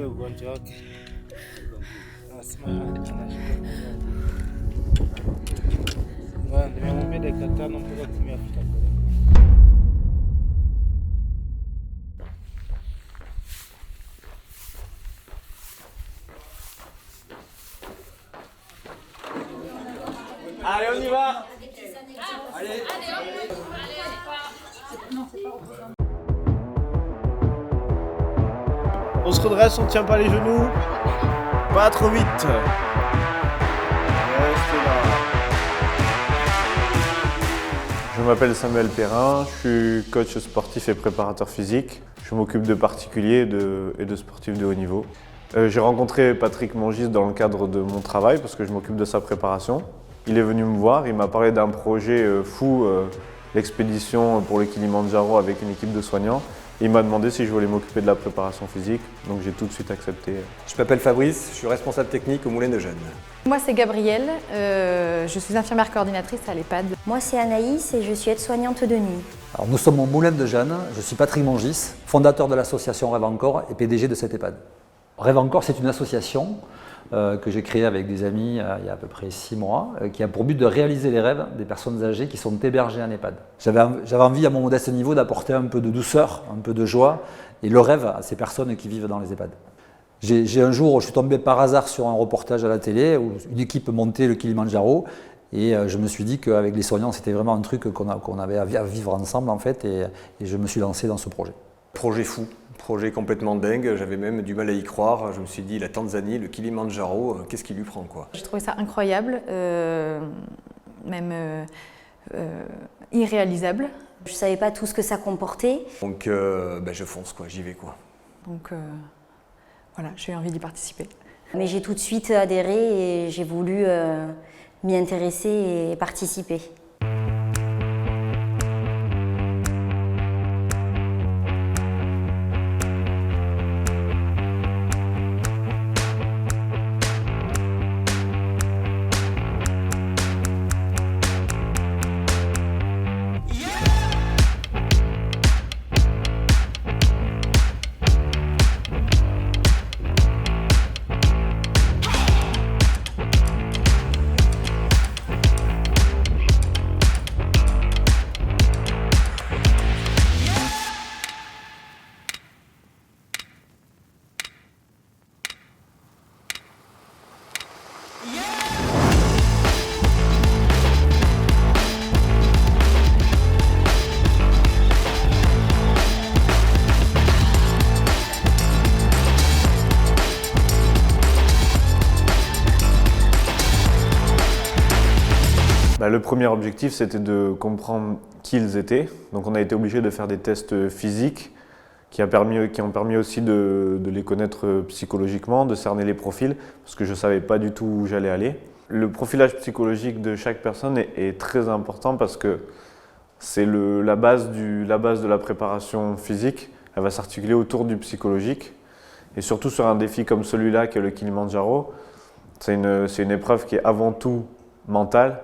ule ugonjwa wake asma anashika moyo. Nimemwambia dakika 5 mpaka 10 afika. Allez, on y va. Allez. On se redresse, on tient pas les genoux. Pas trop vite. Restez là. Je m'appelle Samuel Perrin, je suis coach sportif et préparateur physique. Je m'occupe de particuliers et de sportifs de haut niveau. J'ai rencontré Patrick Mongis dans le cadre de mon travail parce que je m'occupe de sa préparation. Il est venu me voir, il m'a parlé d'un projet fou, l'expédition pour le Kilimandjaro avec une équipe de soignants. Il m'a demandé si je voulais m'occuper de la préparation physique, donc j'ai tout de suite accepté. Je m'appelle Fabrice, je suis responsable technique au Moulin de Jeunes. Moi c'est Gabrielle, je suis infirmière coordinatrice à l'EHPAD. Moi c'est Anaïs et je suis aide-soignante de nuit. Alors, nous sommes au Moulin de Jeunes, je suis Patrick Mongis, fondateur de l'association Rêve Encore et PDG de cette EHPAD. Rêve Encore, c'est une association que j'ai créée avec des amis il y a à peu près 6 mois, qui a pour but de réaliser les rêves des personnes âgées qui sont hébergées en EHPAD. J'avais envie à mon modeste niveau d'apporter un peu de douceur, un peu de joie et le rêve à ces personnes qui vivent dans les EHPAD. Un jour, je suis tombé par hasard sur un reportage à la télé où une équipe montait le Kilimandjaro et je me suis dit qu'avec les soignants, c'était vraiment un truc qu'on avait à vivre ensemble en fait et je me suis lancé dans ce projet. Projet fou, projet complètement dingue, j'avais même du mal à y croire. Je me suis dit, la Tanzanie, le Kilimandjaro, qu'est-ce qui lui prend quoi? J'ai trouvé ça incroyable, même irréalisable. Je ne savais pas tout ce que ça comportait. Donc je fonce quoi, j'y vais quoi. Donc voilà, j'ai eu envie d'y participer. Mais j'ai tout de suite adhéré et j'ai voulu m'y intéresser et participer. Le premier objectif, c'était de comprendre qui ils étaient. Donc on a été obligé de faire des tests physiques qui ont permis aussi de les connaître psychologiquement, de cerner les profils, parce que je ne savais pas du tout où j'allais aller. Le profilage psychologique de chaque personne est très important parce que c'est la base de la préparation physique. Elle va s'articuler autour du psychologique. Et surtout sur un défi comme celui-là, qui est le Kilimandjaro, c'est une épreuve qui est avant tout mentale,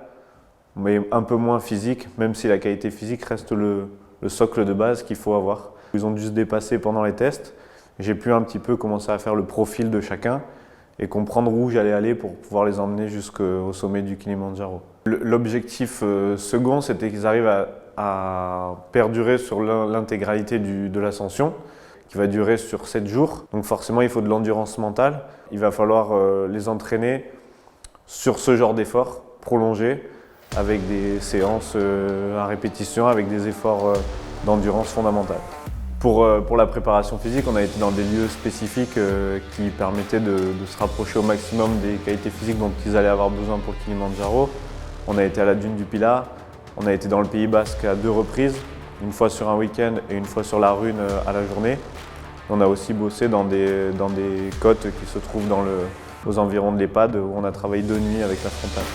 mais un peu moins physique, même si la qualité physique reste le socle de base qu'il faut avoir. Ils ont dû se dépasser pendant les tests. J'ai pu un petit peu commencer à faire le profil de chacun et comprendre où j'allais aller pour pouvoir les emmener jusqu'au sommet du Kilimandjaro. L'objectif second, c'était qu'ils arrivent à perdurer sur l'intégralité de l'ascension, qui va durer sur 7 jours. Donc forcément, il faut de l'endurance mentale. Il va falloir les entraîner sur ce genre d'efforts prolongés, avec des séances à répétition, avec des efforts d'endurance fondamentale. Pour la préparation physique, on a été dans des lieux spécifiques qui permettaient de se rapprocher au maximum des qualités physiques dont ils allaient avoir besoin pour le Kilimandjaro. On a été à la dune du Pilat, on a été dans le Pays Basque à 2 reprises, une fois sur un week-end et une fois sur la Rune à la journée. On a aussi bossé dans des côtes qui se trouvent aux environs de l'EHPAD où on a travaillé de nuit avec la frontale.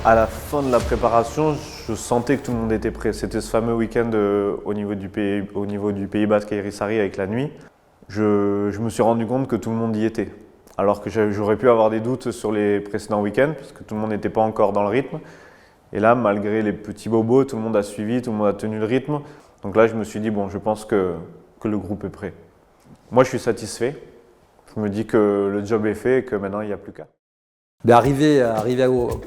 À la fin de la préparation, je sentais que tout le monde était prêt. C'était ce fameux week-end au niveau du Pays Basque à Irisari avec la nuit. Je me suis rendu compte que tout le monde y était. alors que j'aurais pu avoir des doutes sur les précédents week-ends, parce que tout le monde n'était pas encore dans le rythme. Et là, malgré les petits bobos, tout le monde a suivi, tout le monde a tenu le rythme. Donc là, je me suis dit, bon, je pense que le groupe est prêt. Moi, je suis satisfait. Je me dis que le job est fait et que maintenant, il n'y a plus qu'à. Arrivé à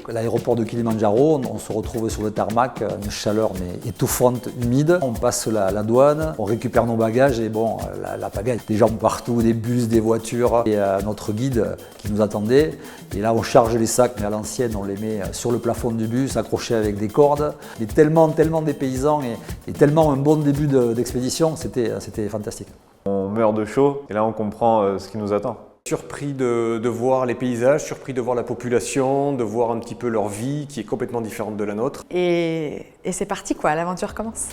l'aéroport de Kilimandjaro, on se retrouve sur le tarmac, une chaleur mais étouffante, humide. On passe la douane, on récupère nos bagages et bon, la pagaille, des gens partout, des bus, des voitures. Et notre guide qui nous attendait. Et là, on charge les sacs, mais à l'ancienne, on les met sur le plafond du bus, accrochés avec des cordes. Mais tellement des paysans et tellement un bon début d'expédition, c'était fantastique. On meurt de chaud et là, on comprend ce qui nous attend. Surpris de voir les paysages, surpris de voir la population, de voir un petit peu leur vie qui est complètement différente de la nôtre. Et c'est parti quoi, l'aventure commence.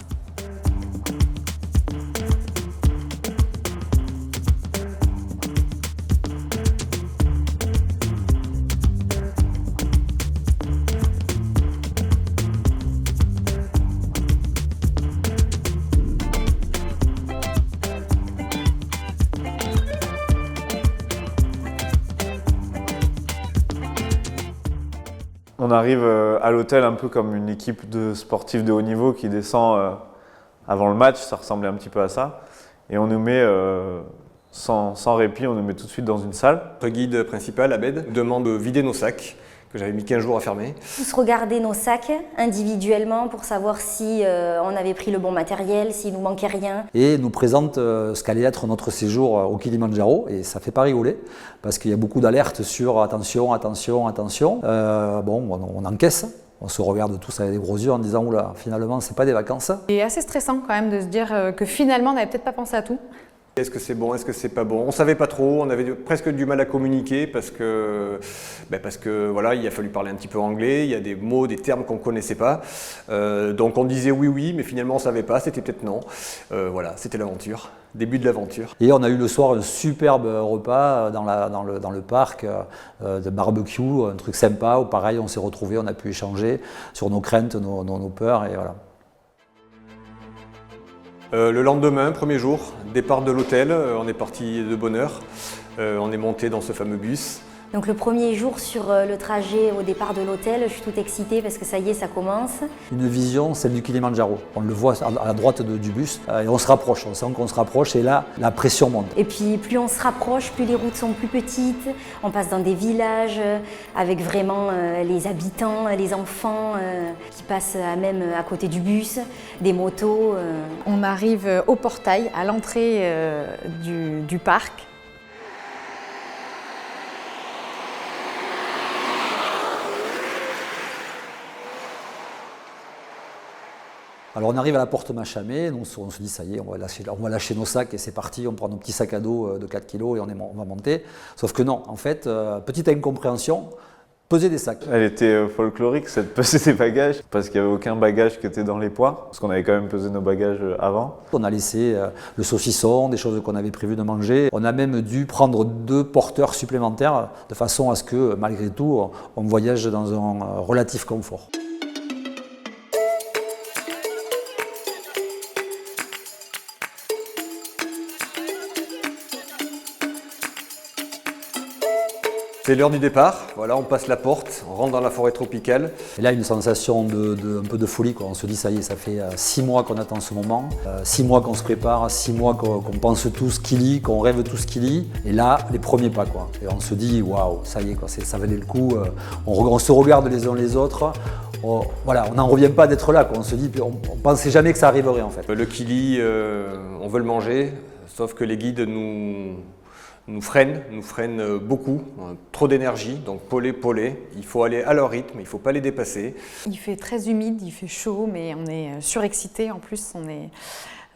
On arrive à l'hôtel un peu comme une équipe de sportifs de haut niveau qui descend avant le match, ça ressemblait un petit peu à ça. Et on nous met, sans répit, on nous met tout de suite dans une salle. Notre guide principal, Abed, demande de vider nos sacs, que j'avais mis 15 jours à fermer. Tous regarder nos sacs individuellement pour savoir si on avait pris le bon matériel, s'il nous manquait rien. Et nous présente ce qu'allait être notre séjour au Kilimandjaro, et ça fait pas rigoler, parce qu'il y a beaucoup d'alertes sur attention, attention, attention. On encaisse, on se regarde tous avec des gros yeux en disant oula, finalement c'est pas des vacances. Et assez stressant quand même de se dire que finalement on n'avait peut-être pas pensé à tout. Est-ce que c'est bon, est-ce que c'est pas bon? On savait pas trop, on avait presque du mal à communiquer parce que voilà, il a fallu parler un petit peu anglais, il y a des mots, des termes qu'on connaissait pas. Donc on disait oui, mais finalement on savait pas, c'était peut-être non. Voilà, c'était l'aventure, début de l'aventure. Et on a eu le soir un superbe repas dans le parc, de barbecue, un truc sympa où pareil on s'est retrouvés, on a pu échanger sur nos craintes, nos peurs et voilà. Le lendemain, premier jour, départ de l'hôtel, on est parti de bonne heure, on est monté dans ce fameux bus. Donc le premier jour sur le trajet au départ de l'hôtel, je suis toute excitée parce que ça y est, ça commence. Une vision, celle du Kilimandjaro. On le voit à la droite du bus et on se rapproche, on sent qu'on se rapproche et là, la pression monte. Et puis plus on se rapproche, plus les routes sont plus petites, on passe dans des villages avec vraiment les habitants, les enfants qui passent même à côté du bus, des motos. On arrive au portail, à l'entrée du parc. Alors on arrive à la porte Machamé, on se dit ça y est, on va lâcher nos sacs et c'est parti, on prend nos petits sacs à dos de 4 kg et on va monter. Sauf que non, en fait, petite incompréhension, peser des sacs. Elle était folklorique, cette peser des bagages, parce qu'il n'y avait aucun bagage qui était dans les poids, parce qu'on avait quand même pesé nos bagages avant. On a laissé le saucisson, des choses qu'on avait prévu de manger. On a même dû prendre 2 porteurs supplémentaires de façon à ce que malgré tout, on voyage dans un relatif confort. C'est l'heure du départ, voilà, on passe la porte, on rentre dans la forêt tropicale. Et là, une sensation un peu de folie, quoi. On se dit, ça y est, ça fait 6 mois qu'on attend ce moment, 6 mois qu'on se prépare, 6 mois qu'on pense tout ce qu'il lit, qu'on rêve tout ce qu'il lit. Et là, les premiers pas, quoi. Et on se dit, waouh, ça y est, quoi, ça valait le coup. On se regarde les uns les autres. Voilà, on n'en revient pas d'être là, quoi. On se dit, on pensait jamais que ça arriverait, en fait. Le kili, on veut le manger, sauf que les guides nous freinent beaucoup, trop d'énergie, donc polé, il faut aller à leur rythme, il ne faut pas les dépasser. Il fait très humide, il fait chaud, mais on est surexcité, en plus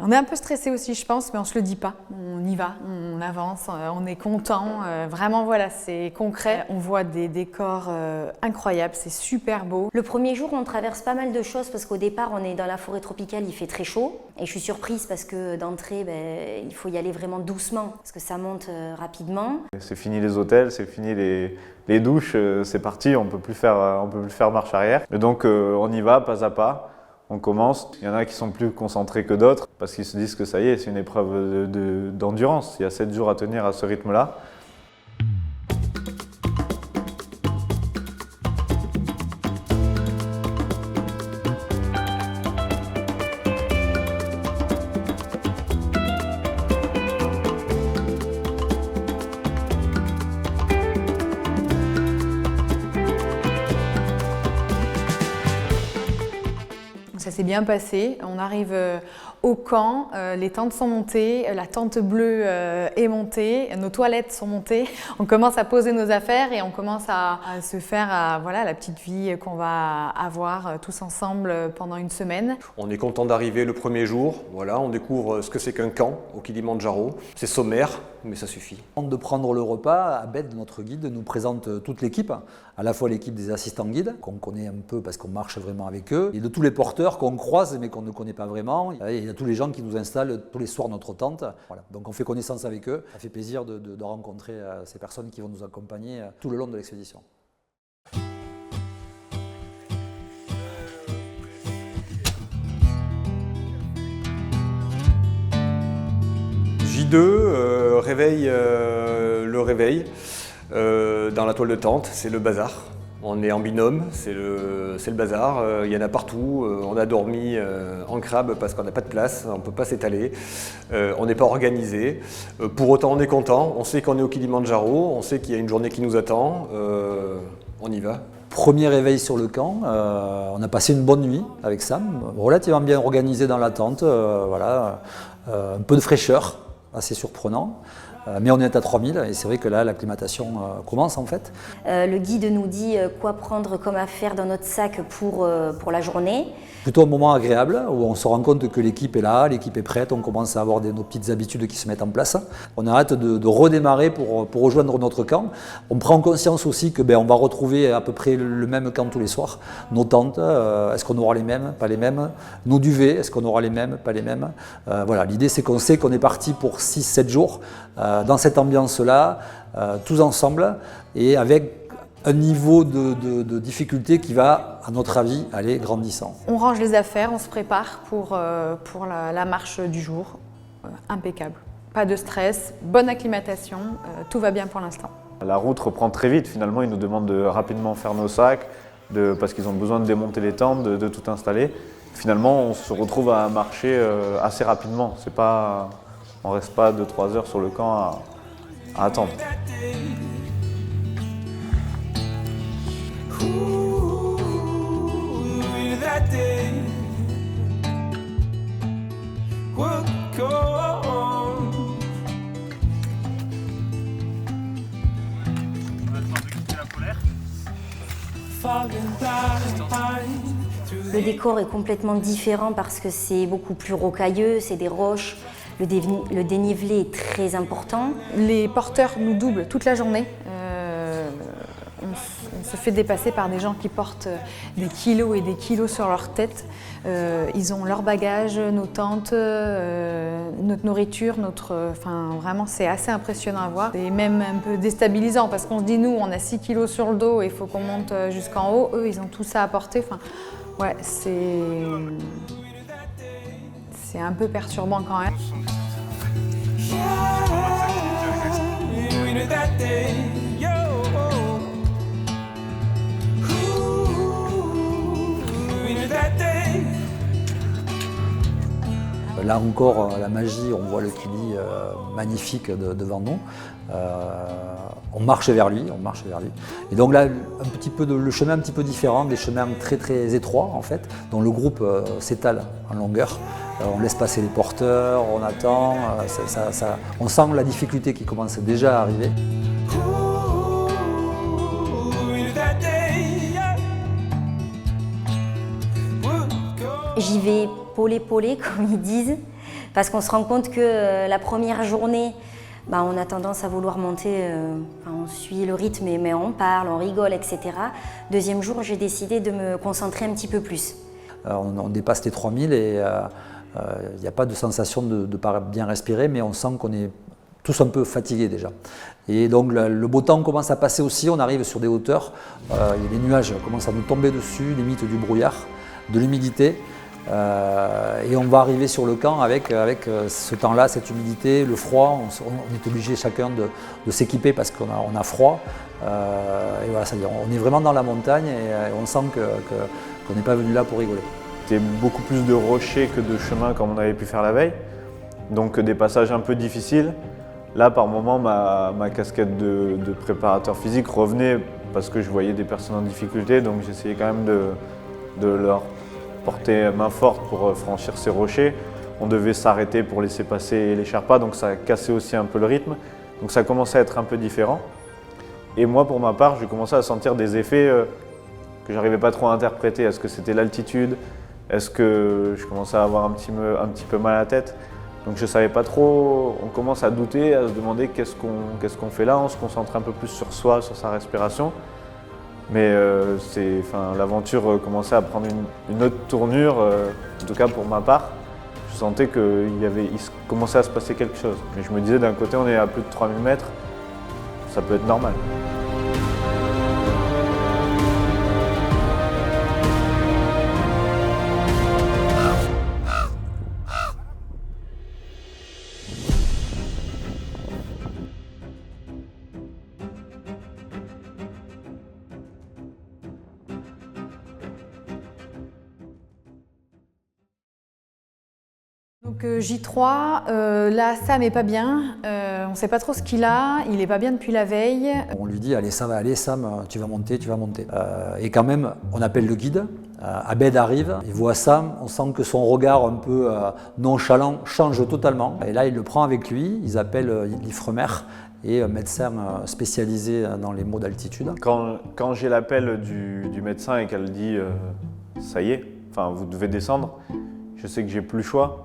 on est un peu stressé aussi je pense, mais on ne se le dit pas, on y va, on avance, on est content, vraiment voilà, c'est concret, on voit des décors incroyables, c'est super beau. Le premier jour, on traverse pas mal de choses parce qu'au départ, on est dans la forêt tropicale, il fait très chaud. Et je suis surprise parce que d'entrée, il faut y aller vraiment doucement parce que ça monte rapidement. C'est fini les hôtels, c'est fini les douches, c'est parti, on peut plus faire marche arrière. Et donc on y va pas à pas. On commence, il y en a qui sont plus concentrés que d'autres parce qu'ils se disent que ça y est, c'est une épreuve d'endurance. Il y a 7 jours à tenir à ce rythme-là. ça s'est bien passé. On arrive au camp, les tentes sont montées, la tente bleue est montée, nos toilettes sont montées. On commence à poser nos affaires et on commence à se faire voilà, la petite vie qu'on va avoir tous ensemble pendant une semaine. On est content d'arriver le premier jour. Voilà, on découvre ce que c'est qu'un camp au Kilimandjaro. C'est sommaire, mais ça suffit. Avant de prendre le repas, Abed, notre guide, nous présente toute l'équipe, à la fois l'équipe des assistants guides, qu'on connaît un peu parce qu'on marche vraiment avec eux, et de tous les porteurs qu'on croise mais qu'on ne connaît pas vraiment. Et il y a tous les gens qui nous installent tous les soirs notre tente. Voilà. Donc on fait connaissance avec eux. Ça fait plaisir de rencontrer ces personnes qui vont nous accompagner tout le long de l'expédition. J2, le réveil dans la toile de tente, c'est le bazar. On est en binôme, c'est le bazar, il y en a partout. On a dormi en crabe parce qu'on n'a pas de place, on ne peut pas s'étaler, on n'est pas organisé. Pour autant, on est content, on sait qu'on est au Kilimandjaro, on sait qu'il y a une journée qui nous attend, on y va. Premier réveil sur le camp, on a passé une bonne nuit avec Sam, relativement bien organisé dans la tente, voilà, un peu de fraîcheur, assez surprenant. Mais on est à 3000 et c'est vrai que là, l'acclimatation commence en fait. Le guide nous dit quoi prendre comme affaire dans notre sac pour la journée. Plutôt un moment agréable où on se rend compte que l'équipe est là, l'équipe est prête, on commence à avoir nos petites habitudes qui se mettent en place. On a hâte de redémarrer pour rejoindre notre camp. On prend conscience aussi que on va retrouver à peu près le même camp tous les soirs. Nos tentes, est-ce qu'on aura les mêmes, pas les mêmes? Nos duvets, est-ce qu'on aura les mêmes, pas les mêmes? Voilà, l'idée c'est qu'on sait qu'on est parti pour 6-7 jours dans cette ambiance-là, tous ensemble et avec un niveau de difficulté qui va, à notre avis, aller grandissant. On range les affaires, on se prépare pour la marche du jour. Impeccable. Pas de stress, bonne acclimatation, tout va bien pour l'instant. La route reprend très vite, finalement ils nous demandent de rapidement faire nos sacs, parce qu'ils ont besoin de démonter les tentes, de tout installer. Finalement on se retrouve à marcher assez rapidement, on ne reste pas 2-3 heures sur le camp à attendre. Le décor est complètement différent parce que c'est beaucoup plus rocailleux, c'est des roches. Le dénivelé est très important. Les porteurs nous doublent toute la journée. On se fait dépasser par des gens qui portent des kilos et des kilos sur leur tête. Ils ont leur bagage, nos tentes, notre nourriture, vraiment c'est assez impressionnant à voir. C'est même un peu déstabilisant parce qu'on se dit nous on a 6 kilos sur le dos et il faut qu'on monte jusqu'en haut. Eux ils ont tout ça à porter. Ouais, c'est un peu perturbant quand même. Là encore, la magie, on voit le Kili magnifique devant nous. On marche vers lui, Et donc là, le chemin un petit peu différent, des chemins très très étroits en fait, dont le groupe s'étale en longueur. On laisse passer les porteurs, on attend, on sent la difficulté qui commence déjà à arriver. J'y vais polé, comme ils disent, parce qu'on se rend compte que la première journée, on a tendance à vouloir monter, on suit le rythme, mais on parle, on rigole, etc. Deuxième jour, j'ai décidé de me concentrer un petit peu plus. On dépasse les 3000 et il n'y a pas de sensation de ne pas bien respirer, mais on sent qu'on est tous un peu fatigués déjà. Et donc le beau temps commence à passer aussi, on arrive sur des hauteurs, les nuages commencent à nous tomber dessus, limite du brouillard, de l'humidité. Et on va arriver sur le camp avec ce temps-là, cette humidité, le froid. On est obligé chacun de s'équiper parce qu'on a froid. Et voilà, c'est-à-dire on est vraiment dans la montagne et on sent qu'on n'est pas venu là pour rigoler. C'était beaucoup plus de rochers que de chemins comme on avait pu faire la veille. Donc des passages un peu difficiles. Là, par moment, ma casquette de préparateur physique revenait parce que je voyais des personnes en difficulté. Donc j'essayais quand même de leur porter main forte pour franchir ces rochers. On devait s'arrêter pour laisser passer les Sherpas, donc ça cassait aussi un peu le rythme. Donc ça commençait à être un peu différent. Et moi, pour ma part, je commençais à sentir des effets que j'arrivais pas trop à interpréter. Est-ce que c'était l'altitude? Est-ce que je commençais à avoir un petit peu mal à la tête? Donc je savais pas trop, on commence à douter, à se demander qu'est-ce qu'on fait là. On se concentre un peu plus sur soi, sur sa respiration. Mais l'aventure commençait à prendre une autre tournure, en tout cas pour ma part. Je sentais qu'il commençait à se passer quelque chose. Mais je me disais, d'un côté, on est à plus de 3000 mètres, ça peut être normal. Donc J3, là Sam n'est pas bien, on ne sait pas trop ce qu'il a, il n'est pas bien depuis la veille. On lui dit allez ça va aller Sam, tu vas monter, tu vas monter. Et quand même on appelle le guide, Abed arrive, il voit Sam, on sent que son regard un peu nonchalant change totalement. Et là il le prend avec lui, ils appellent l'Ifremer et un médecin spécialisé dans les maux d'altitude. Quand j'ai l'appel du médecin et qu'elle dit ça y est, vous devez descendre, je sais que j'ai plus le choix.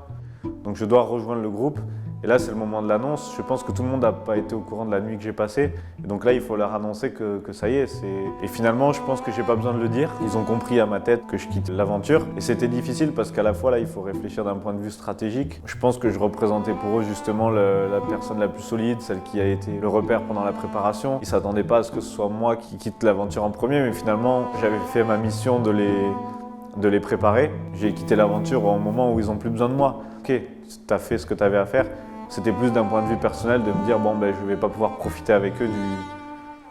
Donc je dois rejoindre le groupe et là c'est le moment de l'annonce. Je pense que tout le monde n'a pas été au courant de la nuit que j'ai passée. Et donc là il faut leur annoncer que ça y est. Et finalement je pense que j'ai pas besoin de le dire. Ils ont compris à ma tête que je quitte l'aventure. Et c'était difficile parce qu'à la fois là il faut réfléchir d'un point de vue stratégique. Je pense que je représentais pour eux justement la personne la plus solide, celle qui a été le repère pendant la préparation. Ils ne s'attendaient pas à ce que ce soit moi qui quitte l'aventure en premier, mais finalement j'avais fait ma mission de les préparer. J'ai quitté l'aventure au moment où ils n'ont plus besoin de moi. Ok, tu as fait ce que tu avais à faire. C'était plus d'un point de vue personnel de me dire bon je ne vais pas pouvoir profiter avec eux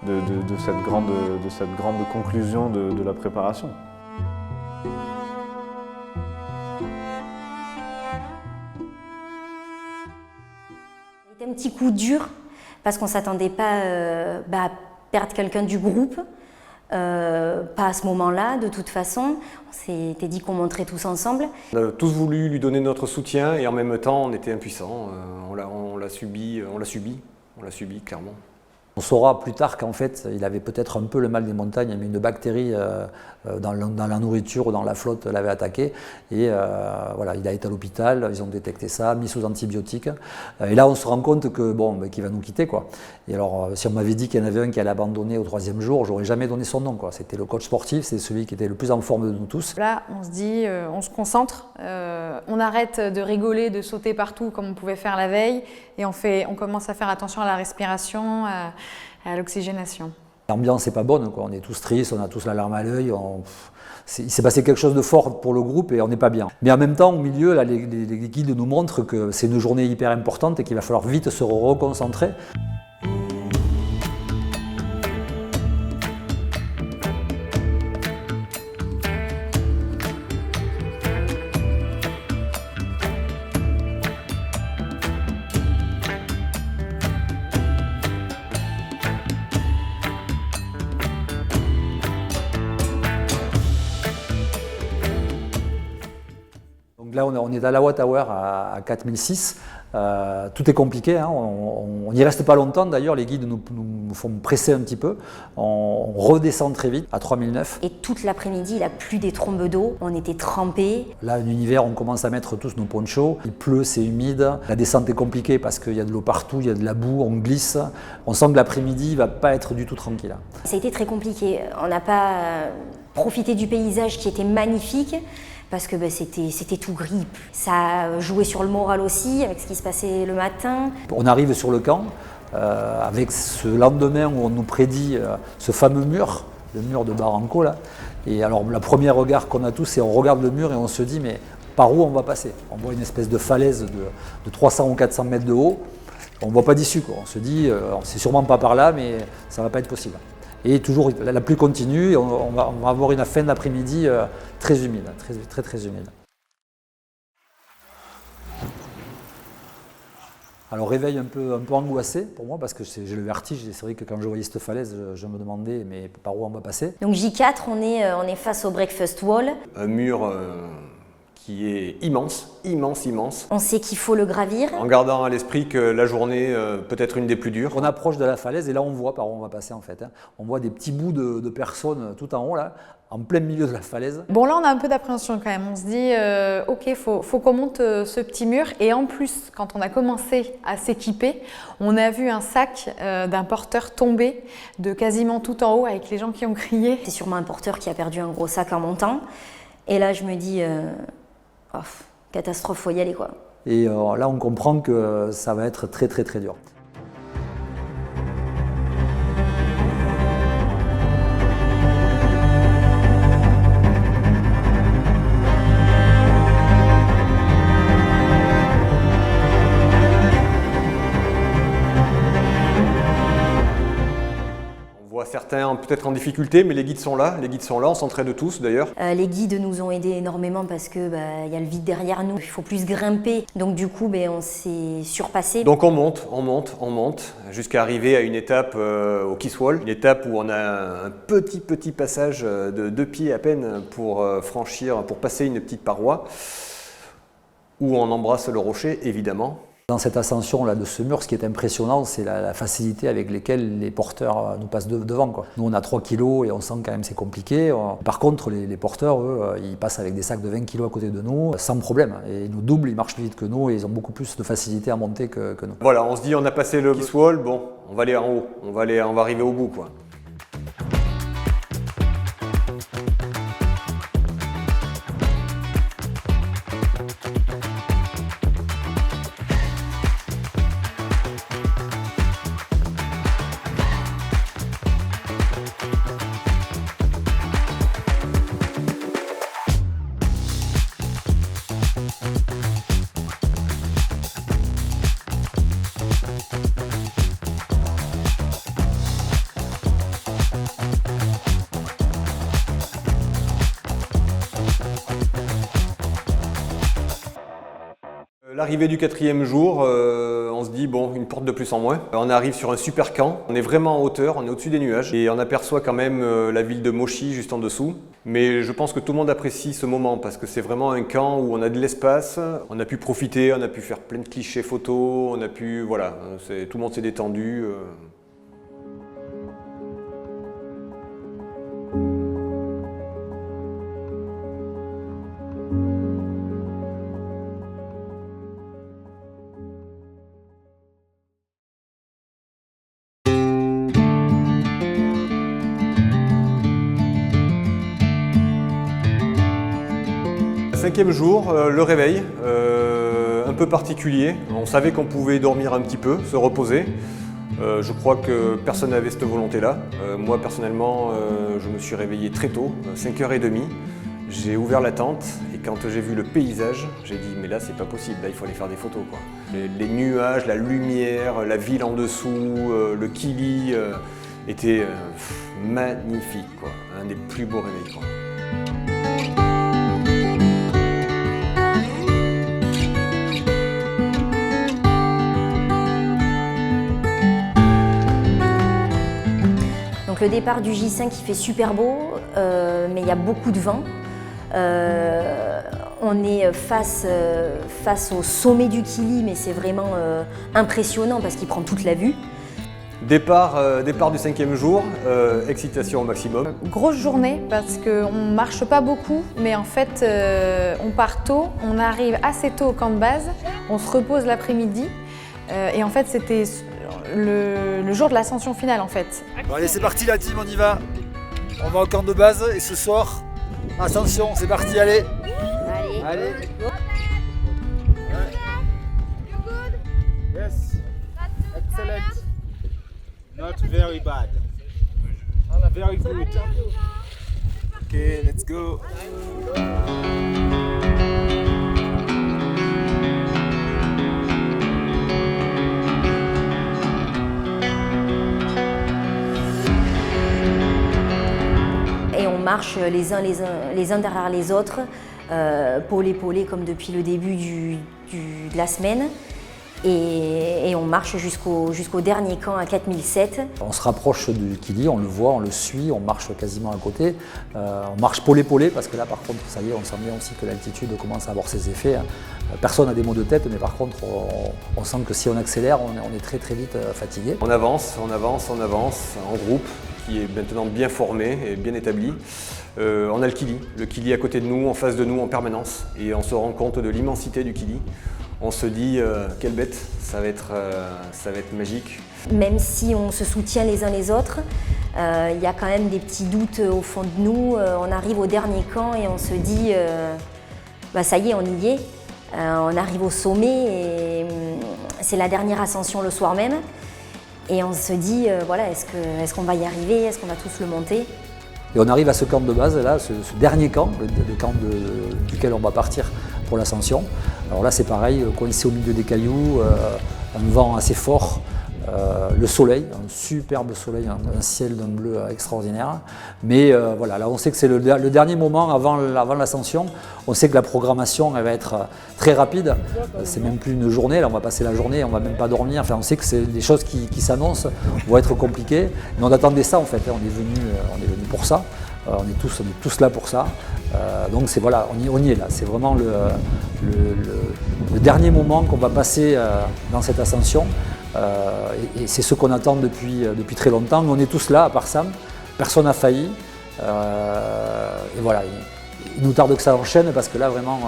de cette grande conclusion de la préparation. C'était un petit coup dur parce qu'on ne s'attendait pas à perdre quelqu'un du groupe. Pas à ce moment-là, de toute façon. On s'était dit qu'on monterait tous ensemble. On a tous voulu lui donner notre soutien et en même temps, on était impuissants. On l'a subi, clairement. On saura plus tard qu'en fait, il avait peut-être un peu le mal des montagnes, mais une bactérie dans la nourriture ou dans la flotte l'avait attaqué. Et voilà, il a été à l'hôpital, ils ont détecté ça, mis sous antibiotiques. Et là, on se rend compte que qu'il va nous quitter, quoi. Et alors, si on m'avait dit qu'il y en avait un qui allait abandonner au 3e jour, j'aurais jamais donné son nom, quoi. C'était le coach sportif, c'est celui qui était le plus en forme de nous tous. Là, on se dit, on se concentre, on arrête de rigoler, de sauter partout comme on pouvait faire la veille, et on commence à faire attention à la respiration, à l'oxygénation. L'ambiance n'est pas bonne, quoi. On est tous tristes, on a tous la larme à l'œil. Il s'est passé quelque chose de fort pour le groupe et on n'est pas bien. Mais en même temps, au milieu, là, les guides nous montrent que c'est une journée hyper importante et qu'il va falloir vite se reconcentrer. Donc là, on est à la Wattower à 4006. Tout est compliqué, hein. On n'y reste pas longtemps d'ailleurs, les guides nous font presser un petit peu. On redescend très vite à 3009. Et toute l'après-midi, il a plu des trombes d'eau, on était trempés. Là, en hiver, on commence à mettre tous nos ponchos. Il pleut, c'est humide. La descente est compliquée parce qu'il y a de l'eau partout, il y a de la boue, on glisse. On sent que l'après-midi, il ne va pas être du tout tranquille. Ça a été très compliqué. On n'a pas profité du paysage qui était magnifique. Parce que c'était tout gris. Ça a joué sur le moral aussi, avec ce qui se passait le matin. On arrive sur le camp, avec ce lendemain où on nous prédit ce fameux mur, le mur de Barranco, là. Et alors, le premier regard qu'on a tous, c'est on regarde le mur et on se dit, mais par où on va passer? On voit une espèce de falaise de 300 ou 400 mètres de haut. On ne voit pas d'issue, quoi. On se dit, c'est sûrement pas par là, mais ça ne va pas être possible. Et toujours la pluie continue et on va avoir une fin d'après-midi très humide, très humide. Alors réveil un peu angoissé pour moi parce que j'ai le vertige et c'est vrai que quand je voyais cette falaise, je me demandais mais par où on va passer. Donc J4, on est face au breakfast wall. Un mur qui est immense, immense, immense. On sait qu'il faut le gravir. En gardant à l'esprit que la journée peut être une des plus dures. On approche de la falaise et là on voit par où on va passer en fait. On voit des petits bouts de personnes tout en haut là, en plein milieu de la falaise. Bon, là, on a un peu d'appréhension quand même. On se dit, ok, faut qu'on monte ce petit mur. Et en plus, quand on a commencé à s'équiper, on a vu un sac d'un porteur tomber de quasiment tout en haut avec les gens qui ont crié. C'est sûrement un porteur qui a perdu un gros sac en montant. Et là, je me dis, catastrophe, faut y aller quoi. Et là, on comprend que ça va être très très très dur. Certains peut-être en difficulté, mais les guides sont là, on s'entraide tous d'ailleurs. Les guides nous ont aidés énormément parce que y a le vide derrière nous, il faut plus grimper, donc du coup on s'est surpassé. Donc on monte, jusqu'à arriver à une étape au Kiss Wall, une étape où on a un petit passage de 2 pieds à peine pour franchir, pour passer une petite paroi, où on embrasse le rocher évidemment. Dans cette ascension là de ce mur, ce qui est impressionnant, c'est la facilité avec laquelle les porteurs nous passent devant, quoi. Nous, on a 3 kilos et on sent quand même c'est compliqué. Par contre, les porteurs, eux, ils passent avec des sacs de 20 kilos à côté de nous, sans problème. Et ils nous doublent, ils marchent plus vite que nous et ils ont beaucoup plus de facilité à monter que nous. Voilà, on se dit, on a passé le Kiss Wall, bon, on va aller en haut, on va arriver au bout, quoi. L'arrivée du 4e jour, on se dit bon, une porte de plus en moins. On arrive sur un super camp, on est vraiment en hauteur, on est au-dessus des nuages et on aperçoit quand même la ville de Moshi juste en dessous. Mais je pense que tout le monde apprécie ce moment parce que c'est vraiment un camp où on a de l'espace, on a pu profiter, on a pu faire plein de clichés photos, on a pu, voilà, tout le monde s'est détendu. 5e jour, le réveil, un peu particulier. On savait qu'on pouvait dormir un petit peu, se reposer. Je crois que personne n'avait cette volonté-là. Moi, personnellement, je me suis réveillé très tôt, 5h30. J'ai ouvert la tente et quand j'ai vu le paysage, j'ai dit mais là c'est pas possible, là il faut aller faire des photos, quoi. Les nuages, la lumière, la ville en dessous, le Kili étaient magnifiques, quoi. Un des plus beaux réveils, quoi. Donc le départ du J5 il fait super beau, mais il y a beaucoup de vent. On est face au sommet du Kili, mais c'est vraiment impressionnant parce qu'il prend toute la vue. Départ du 5e jour, excitation au maximum. Grosse journée parce qu'on ne marche pas beaucoup, mais en fait on part tôt, on arrive assez tôt au camp de base, on se repose l'après-midi et en fait c'était le jour de l'ascension finale en fait. Bon allez c'est parti la team, on y va. On va au camp de base et ce soir, ascension, c'est parti, allez. Allez. Yes. Excellent. Not very bad. Very good. Okay, let's go. Et on marche les uns derrière les autres, pôle épaulé comme depuis le début de la semaine. Et on marche jusqu'au dernier camp à 4007. On se rapproche du Kili, on le voit, on le suit, on marche quasiment à côté. On marche polé-polé parce que là par contre, ça y est, on sent bien aussi que l'altitude commence à avoir ses effets. Personne n'a des maux de tête, mais par contre, on sent que si on accélère, on est très très vite fatigué. On avance en groupe qui est maintenant bien formé et bien établi. On a le Kili à côté de nous, en face de nous en permanence, et on se rend compte de l'immensité du Kili. On se dit, quelle bête, ça va être magique. Même si on se soutient les uns les autres, il y a quand même des petits doutes au fond de nous. On arrive au dernier camp et on se dit, ça y est, on y est. On arrive au sommet et c'est la dernière ascension le soir même. Et on se dit, voilà, est-ce qu'on va y arriver? Est-ce qu'on va tous le monter? Et on arrive à ce camp de base, là, ce dernier camp, le camp duquel on va partir pour l'ascension. Alors là, c'est pareil, coincé au milieu des cailloux, un vent assez fort, le soleil, un superbe soleil, un ciel d'un bleu extraordinaire. Mais voilà, là, on sait que c'est le dernier moment avant l'ascension. On sait que la programmation, elle va être très rapide. C'est même plus une journée, là, on va passer la journée, on va même pas dormir. Enfin, on sait que c'est des choses qui s'annoncent, vont être compliquées. Mais on attendait ça, en fait, on est venu pour ça. On est tous là pour ça. Donc voilà, on y est là. C'est vraiment le dernier moment qu'on va passer dans cette ascension. Et c'est ce qu'on attend depuis très longtemps. On est tous là, à part Sam. Personne n'a failli. Et voilà, il nous tarde que ça enchaîne parce que là, vraiment,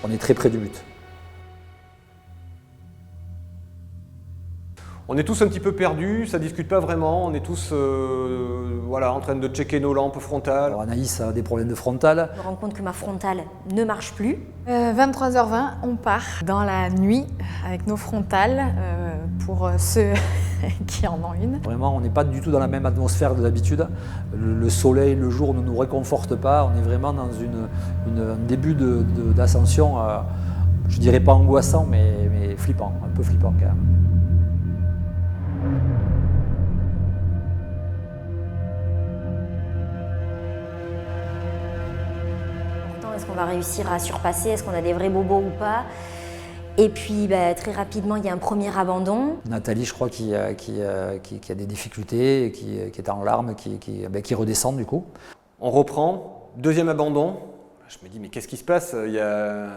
on est très près du but. On est tous un petit peu perdus, ça discute pas vraiment, on est tous en train de checker nos lampes frontales. Alors Anaïs a des problèmes de frontale. Je me rends compte que ma frontale ne marche plus. 23h20, on part dans la nuit avec nos frontales pour ceux qui en ont une. Vraiment, on n'est pas du tout dans la même atmosphère de d'habitude. Le soleil, le jour ne nous réconforte pas. On est vraiment dans un début d'ascension, je dirais pas angoissant, mais flippant, un peu flippant quand même. Est-ce qu'on va réussir à surpasser? Est-ce qu'on a des vrais bobos ou pas? Et puis très rapidement, il y a un premier abandon. Nathalie, je crois, qui a des difficultés, qui est en larmes, qui redescend du coup. On reprend, deuxième abandon. Je me dis, mais qu'est-ce qui se passe? Il y a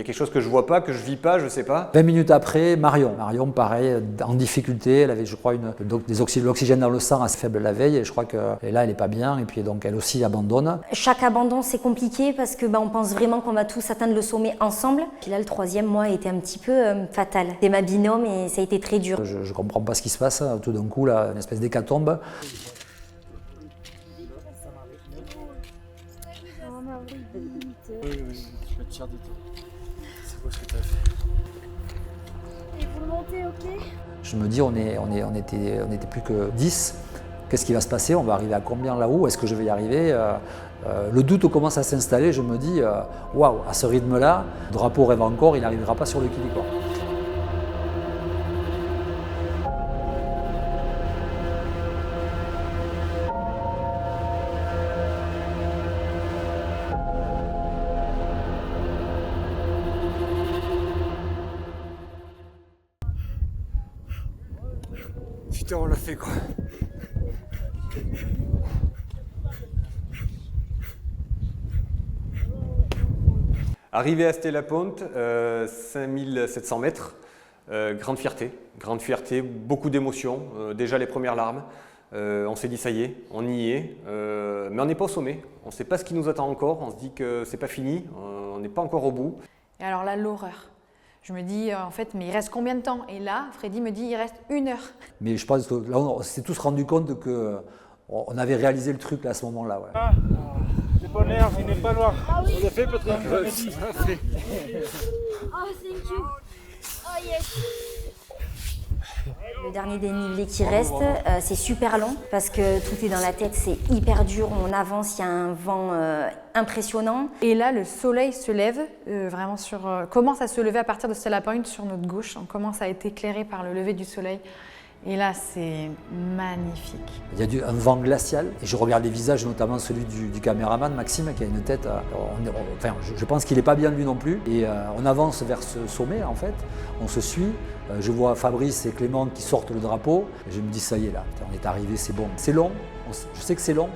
quelque chose que je vois pas, que je vis pas, je sais pas. 20 minutes après, Marion, pareil, en difficulté. Elle avait, je crois, de l'oxygène dans le sang assez faible la veille. Et je crois que là, elle n'est pas bien. Et puis donc, elle aussi abandonne. Chaque abandon, c'est compliqué parce que on pense vraiment qu'on va tous atteindre le sommet ensemble. Puis là, le troisième mois était un petit peu fatal. C'est ma binôme et ça a été très dur. Je ne comprends pas ce qui se passe. Tout d'un coup, là, une espèce d'hécatombe. Oui, je vais te tirer de toi. C'est quoi ce que tu as fait? Et vous le montez, ok? Je me dis, on était plus que 10. Qu'est-ce qui va se passer? On va arriver à combien là-haut? Est-ce que je vais y arriver? Le doute commence à s'installer. Je me dis, waouh, à ce rythme-là, le drapeau rêve encore, il n'arrivera pas sur le Kili, quoi. Putain, on l'a fait quoi. Arrivé à Stella-Ponte, 5700 mètres, grande fierté, beaucoup d'émotions, déjà les premières larmes. On s'est dit ça y est, on y est, mais on n'est pas au sommet, on ne sait pas ce qui nous attend encore, on se dit que c'est pas fini, on n'est pas encore au bout. Et alors là, l'horreur. Je me dis, en fait, mais il reste combien de temps? Et là, Freddy me dit, il reste 1 heure. Mais je pense que là, on s'est tous rendu compte qu'on avait réalisé le truc là, à ce moment-là. Ouais. Ah, c'est pas nerf, il n'est pas noir. On l'a fait, Patrick. Oh, thank you. Oh, yes. Le dernier dénivelé qui reste, c'est super long parce que tout est dans la tête, c'est hyper dur, on avance, il y a un vent impressionnant. Et là, le soleil se lève, vraiment commence à se lever à partir de Stella Point sur notre gauche. On commence à être éclairé par le lever du soleil. Et là, c'est magnifique. Il y a un vent glacial et je regarde les visages, notamment celui du caméraman Maxime qui a une tête. Je pense qu'il n'est pas bien lui non plus. Et on avance vers ce sommet en fait, on se suit. Je vois Fabrice et Clément qui sortent le drapeau. Et je me dis ça y est là, on est arrivé, c'est bon. C'est long, je sais que c'est long,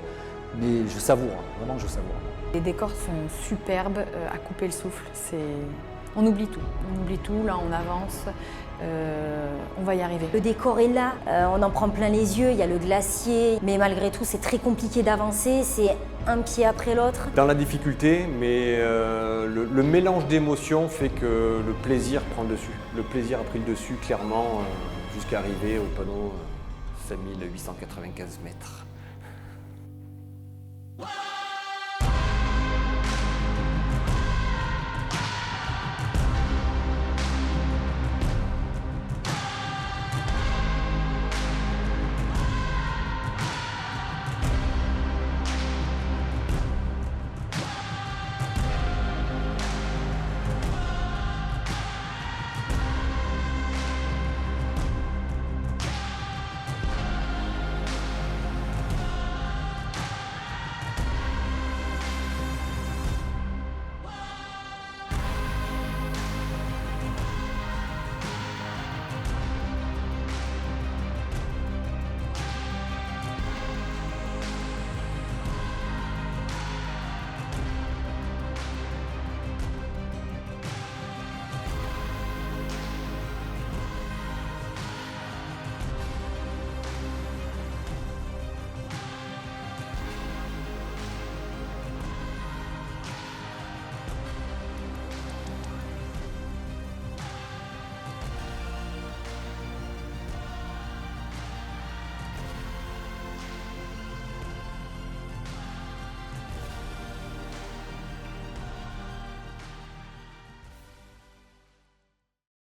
mais je savoure, vraiment je savoure. Les décors sont superbes, à couper le souffle. On oublie tout, là on avance, on va y arriver. Le décor est là, on en prend plein les yeux, il y a le glacier, mais malgré tout c'est très compliqué d'avancer, c'est un pied après l'autre. Dans la difficulté, mais le mélange d'émotions fait que le plaisir prend le dessus. Le plaisir a pris le dessus clairement jusqu'à arriver au panneau 5895 mètres.